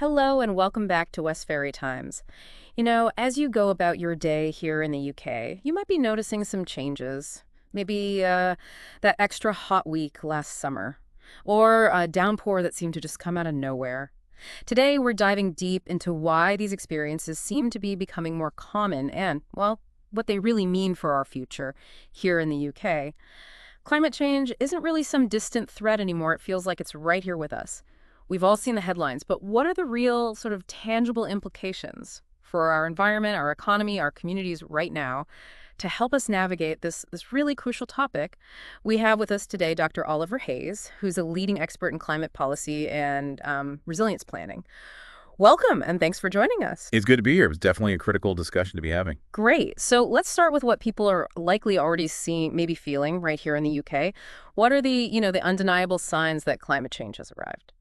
Hello and welcome back to Westferry Times. As you go about your day here in the UK, you might be noticing some changes. Maybe that extra hot week last summer, or a downpour that seemed to just come out of nowhere. Today, we're diving deep into why these experiences seem to be becoming more common and, well, what they really mean for our future here in the UK. Climate change isn't really some distant threat anymore. It feels like it's right here with us. We've all seen the headlines, but what are the real sort of tangible implications for our environment, our economy, our communities right now? To help us navigate this really crucial topic, we have with us today Dr. Oliver Hayes, who's a leading expert in climate policy and resilience planning. Welcome, and thanks for joining us. It's good to be here. It was definitely a critical discussion to be having. Great. So let's start with what people are likely already seeing, maybe feeling right here in the UK. What are the undeniable signs that climate change has arrived?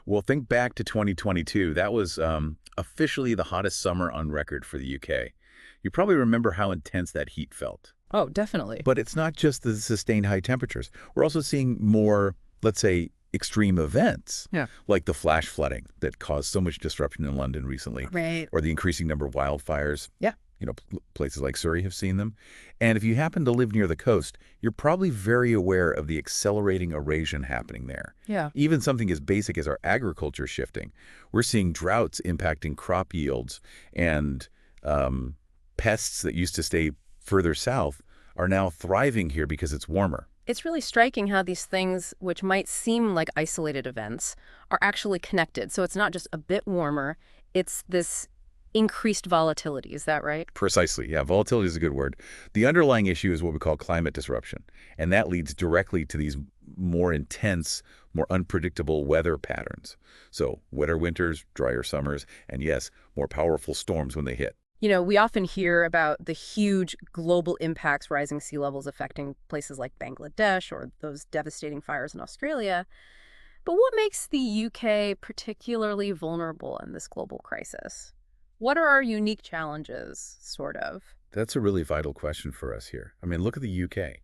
Well, think back to 2022. That was officially the hottest summer on record for the UK. You probably remember how intense that heat felt. Oh, definitely. But it's not just the sustained high temperatures. We're also seeing more, let's say, extreme events, Yeah. like the flash flooding that caused so much disruption in London recently, Right. or the increasing number of wildfires. Yeah. Places like Surrey have seen them. And if you happen to live near the coast, you're probably very aware of the accelerating erosion happening there. Yeah. Even something as basic as our agriculture shifting. We're seeing droughts impacting crop yields, and pests that used to stay further south are now thriving here because it's warmer. It's really striking how these things, which might seem like isolated events, are actually connected. So it's not just a bit warmer, it's this increased volatility. Is that right? Precisely. Yeah, volatility is a good word. The underlying issue is what we call climate disruption, and that leads directly to these more intense, more unpredictable weather patterns. So wetter winters, drier summers, and yes, more powerful storms when they hit. We often hear about the huge global impacts rising sea levels affecting places like Bangladesh or those devastating fires in Australia. But what makes the UK particularly vulnerable in this global crisis? What are our unique challenges, sort of? That's a really vital question for us here. I mean, look at the UK.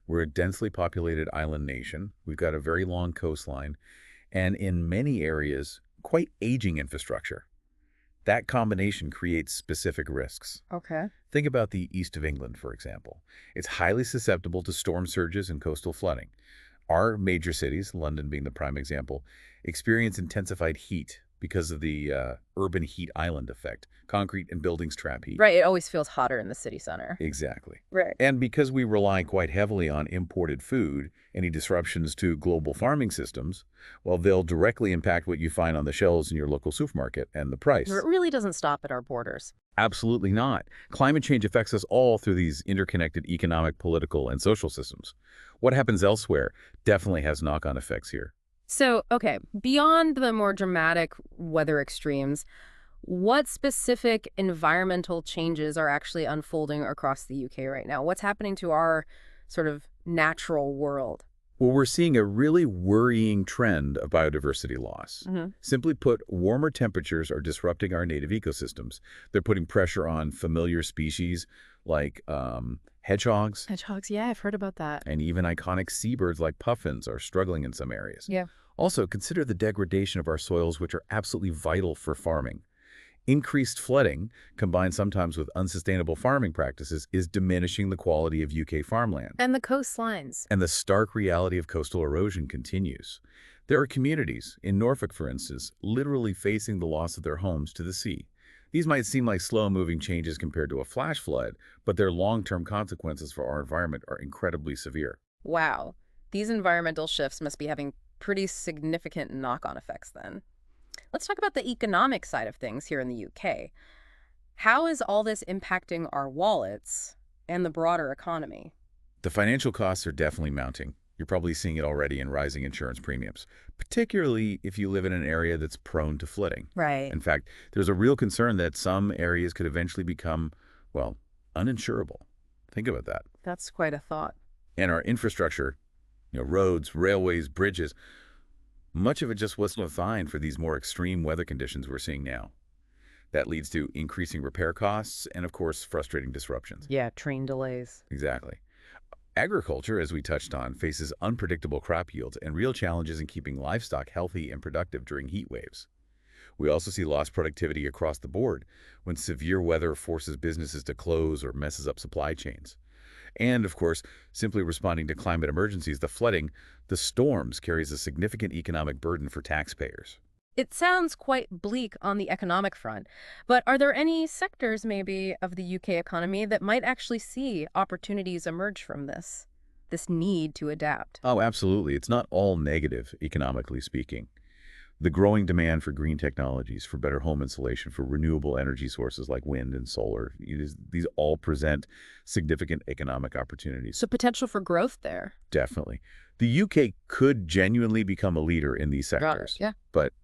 We're a densely populated island nation. We've got a very long coastline, and in many areas, quite aging infrastructure. That combination creates specific risks. Okay. Think about the east of England, for example. It's highly susceptible to storm surges and coastal flooding. Our major cities, London being the prime example, experience intensified heat because of the urban heat island effect. Concrete and buildings trap heat. Right, it always feels hotter in the city center. Exactly. Right. And because we rely quite heavily on imported food, any disruptions to global farming systems, well, they'll directly impact what you find on the shelves in your local supermarket and the price. It really doesn't stop at our borders. Absolutely not. Climate change affects us all through these interconnected economic, political, and social systems. What happens elsewhere definitely has knock-on effects here. So, okay, beyond the more dramatic weather extremes, what specific environmental changes are actually unfolding across the UK right now? What's happening to our sort of natural world? Well, we're seeing a really worrying trend of biodiversity loss. Simply put, warmer temperatures are disrupting our native ecosystems. They're putting pressure on familiar species like hedgehogs, Hedgehogs, yeah, I've heard about that. and even iconic seabirds like puffins are struggling in some areas. Yeah. Also, consider the degradation of our soils, which are absolutely vital for farming. Increased flooding, combined sometimes with unsustainable farming practices, is diminishing the quality of UK farmland. And the coastlines. And the stark reality of coastal erosion continues. There are communities, in Norfolk for instance, literally facing the loss of their homes to the sea. These might seem like slow-moving changes compared to a flash flood, but their long-term consequences for our environment are incredibly severe. Wow. These environmental shifts must be having pretty significant knock-on effects then. Let's talk about the economic side of things here in the UK. How is all this impacting our wallets and the broader economy? The financial costs are definitely mounting. You're probably seeing it already in rising insurance premiums, particularly if you live in an area that's prone to flooding. Right. In fact, there's a real concern that some areas could eventually become, well, uninsurable. Think about that. That's quite a thought. And our infrastructure, roads, railways, bridges, much of it just wasn't designed for these more extreme weather conditions we're seeing now. That leads to increasing repair costs and, of course, frustrating disruptions. Yeah, train delays. Exactly. Agriculture, as we touched on, faces unpredictable crop yields and real challenges in keeping livestock healthy and productive during heat waves. We also see lost productivity across the board when severe weather forces businesses to close or messes up supply chains. And, of course, simply responding to climate emergencies, the flooding, the storms carries a significant economic burden for taxpayers. It sounds quite bleak on the economic front, but are there any sectors maybe of the UK economy that might actually see opportunities emerge from this need to adapt? Oh, absolutely. It's not all negative, economically speaking. The growing demand for green technologies, for better home insulation, for renewable energy sources like wind and solar, these all present significant economic opportunities. So potential for growth there. Definitely. The UK could genuinely become a leader in these Got it. sectors, Yeah.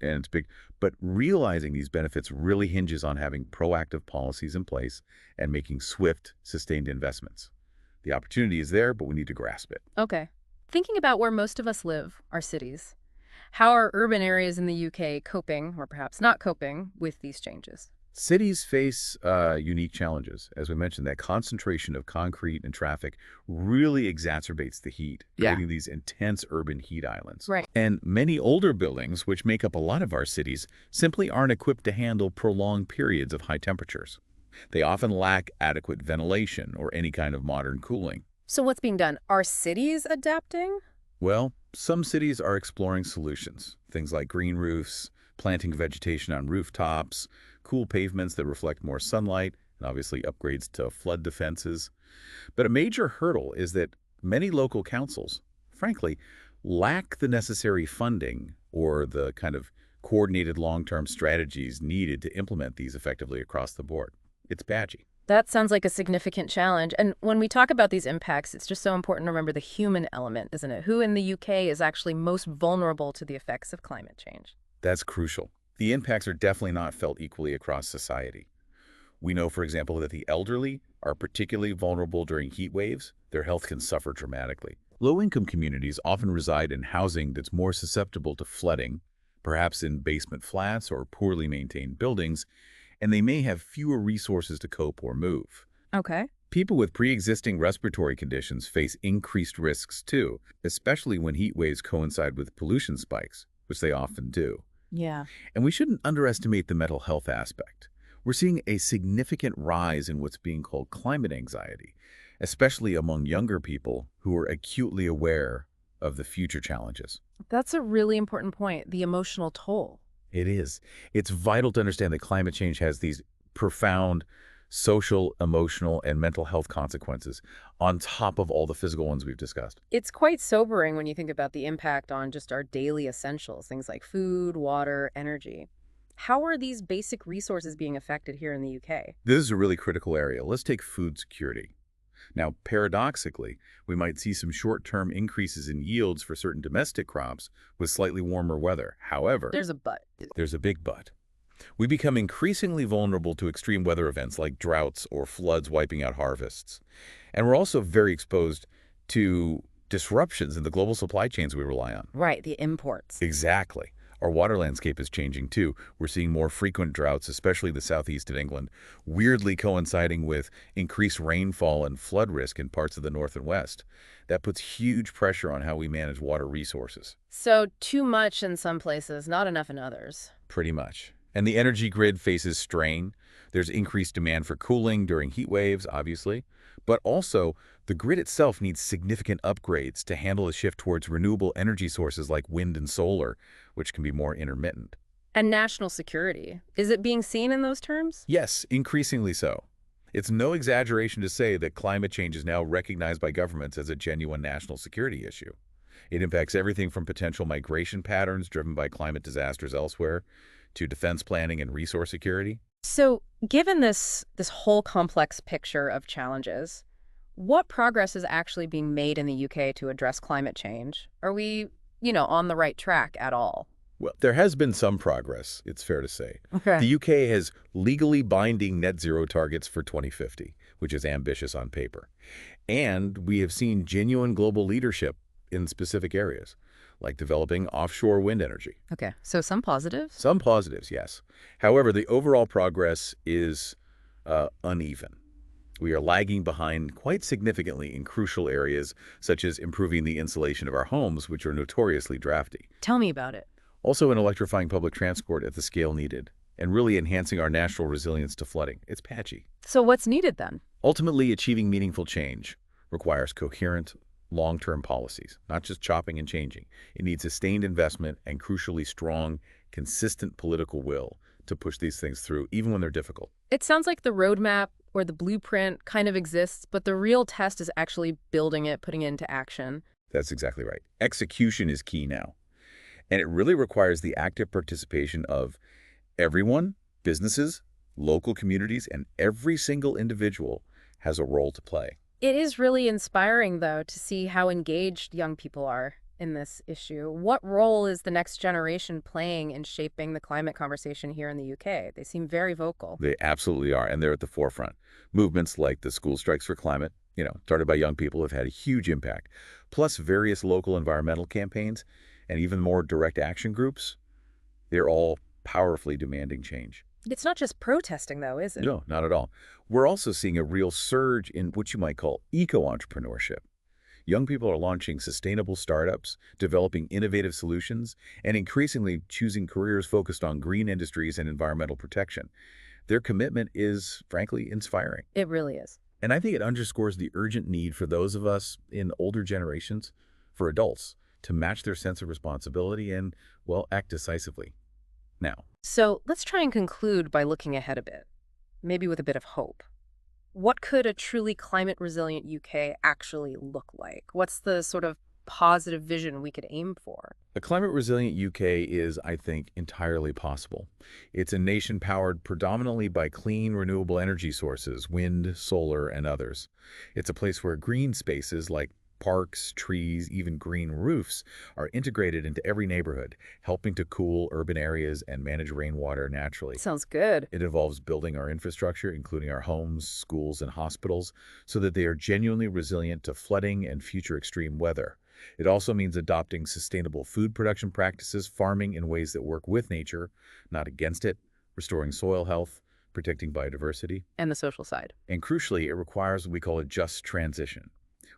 and it's big. But realizing these benefits really hinges on having proactive policies in place and making swift, sustained investments. The opportunity is there, but we need to grasp it. Okay. Thinking about where most of us live, our cities, how are urban areas in the UK coping, or perhaps not coping, with these changes? Cities face unique challenges. As we mentioned, that concentration of concrete and traffic really exacerbates the heat, Yeah. creating these intense urban heat islands. Right. And many older buildings, which make up a lot of our cities, simply aren't equipped to handle prolonged periods of high temperatures. They often lack adequate ventilation or any kind of modern cooling. So what's being done? Are cities adapting? Well, some cities are exploring solutions, things like green roofs, planting vegetation on rooftops, cool pavements that reflect more sunlight, and obviously upgrades to flood defenses. But a major hurdle is that many local councils, frankly, lack the necessary funding or the kind of coordinated long-term strategies needed to implement these effectively across the board. It's patchy. That sounds like a significant challenge. And when we talk about these impacts, it's just so important to remember the human element, isn't it? Who in the UK is actually most vulnerable to the effects of climate change? That's crucial. The impacts are definitely not felt equally across society. We know, for example, that the elderly are particularly vulnerable during heat waves. Their health can suffer dramatically. Low-income communities often reside in housing that's more susceptible to flooding, perhaps in basement flats or poorly maintained buildings, and they may have fewer resources to cope or move. Okay. People with pre-existing respiratory conditions face increased risks too, especially when heat waves coincide with pollution spikes, which they often do. Yeah. And we shouldn't underestimate the mental health aspect. We're seeing a significant rise in what's being called climate anxiety, especially among younger people who are acutely aware of the future challenges. That's a really important point, the emotional toll. It is. It's vital to understand that climate change has these profound social, emotional, and mental health consequences on top of all the physical ones we've discussed. It's quite sobering when you think about the impact on just our daily essentials, things like food, water, energy. How are these basic resources being affected here in the UK? This is a really critical area. Let's take food security. Now, paradoxically, we might see some short-term increases in yields for certain domestic crops with slightly warmer weather. However, There's a but. there's a big but. We become increasingly vulnerable to extreme weather events like droughts or floods wiping out harvests. And we're also very exposed to disruptions in the global supply chains we rely on. Right, the imports. Exactly. Our water landscape is changing too. We're seeing more frequent droughts, especially the southeast of England, weirdly coinciding with increased rainfall and flood risk in parts of the north and west. That puts huge pressure on how we manage water resources. So too much in some places, not enough in others. Pretty much. And the energy grid faces strain. There's increased demand for cooling during heat waves, obviously. But also, the grid itself needs significant upgrades to handle the shift towards renewable energy sources like wind and solar, which can be more intermittent. And national security. Is it being seen in those terms? Yes, increasingly so. It's no exaggeration to say that climate change is now recognized by governments as a genuine national security issue. It impacts everything from potential migration patterns driven by climate disasters elsewhere to defense planning and resource security. So, given this whole complex picture of challenges, what progress is actually being made in the UK to address climate change? Are we, on the right track at all? Well, there has been some progress, it's fair to say. Okay. The UK has legally binding net zero targets for 2050, which is ambitious on paper. And we have seen genuine global leadership in specific areas, like developing offshore wind energy. Okay, so some positives? Some positives, yes. However, the overall progress is uneven. We are lagging behind quite significantly in crucial areas, such as improving the insulation of our homes, which are notoriously drafty. Tell me about it. Also in electrifying public transport at the scale needed, and really enhancing our natural resilience to flooding. It's patchy. So what's needed then? Ultimately, achieving meaningful change requires coherent, long-term policies, not just chopping and changing. It needs sustained investment and, crucially, strong, consistent political will to push these things through, even when they're difficult. It sounds like the roadmap or the blueprint kind of exists, but the real test is actually building it, putting it into action. That's exactly right. Execution is key now, and it really requires the active participation of everyone, businesses, local communities, and every single individual has a role to play. It is really inspiring, though, to see how engaged young people are in this issue. What role is the next generation playing in shaping the climate conversation here in the UK? They seem very vocal. They absolutely are, and they're at the forefront. Movements like the School Strikes for Climate, started by young people, have had a huge impact. Plus various local environmental campaigns and even more direct action groups, they're all powerfully demanding change. It's not just protesting, though, is it? No, not at all. We're also seeing a real surge in what you might call eco-entrepreneurship. Young people are launching sustainable startups, developing innovative solutions, and increasingly choosing careers focused on green industries and environmental protection. Their commitment is, frankly, inspiring. It really is. And I think it underscores the urgent need for those of us in older generations, for adults, to match their sense of responsibility and, well, act decisively. Now, So let's try and conclude by looking ahead a bit, maybe with a bit of hope. What could a truly climate-resilient UK actually look like? What's the sort of positive vision we could aim for? a climate-resilient UK is, I think, entirely possible. It's a nation powered predominantly by clean, renewable energy sources, wind, solar, and others. It's a place where green spaces like parks, trees, even green roofs are integrated into every neighborhood, helping to cool urban areas and manage rainwater naturally. Sounds good. It involves building our infrastructure, including our homes, schools, and hospitals, so that they are genuinely resilient to flooding and future extreme weather. It also means adopting sustainable food production practices, farming in ways that work with nature, not against it, restoring soil health, protecting biodiversity. And the social side. And crucially, it requires what we call a just transition.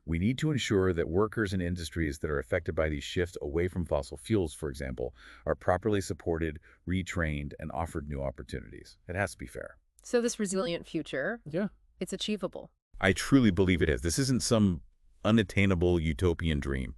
We need to ensure that workers and industries that are affected by these shifts away from fossil fuels, for example, are properly supported, retrained, and offered new opportunities. It has to be fair. So this resilient future, Yeah. it's achievable. I truly believe it is. This isn't some unattainable utopian dream.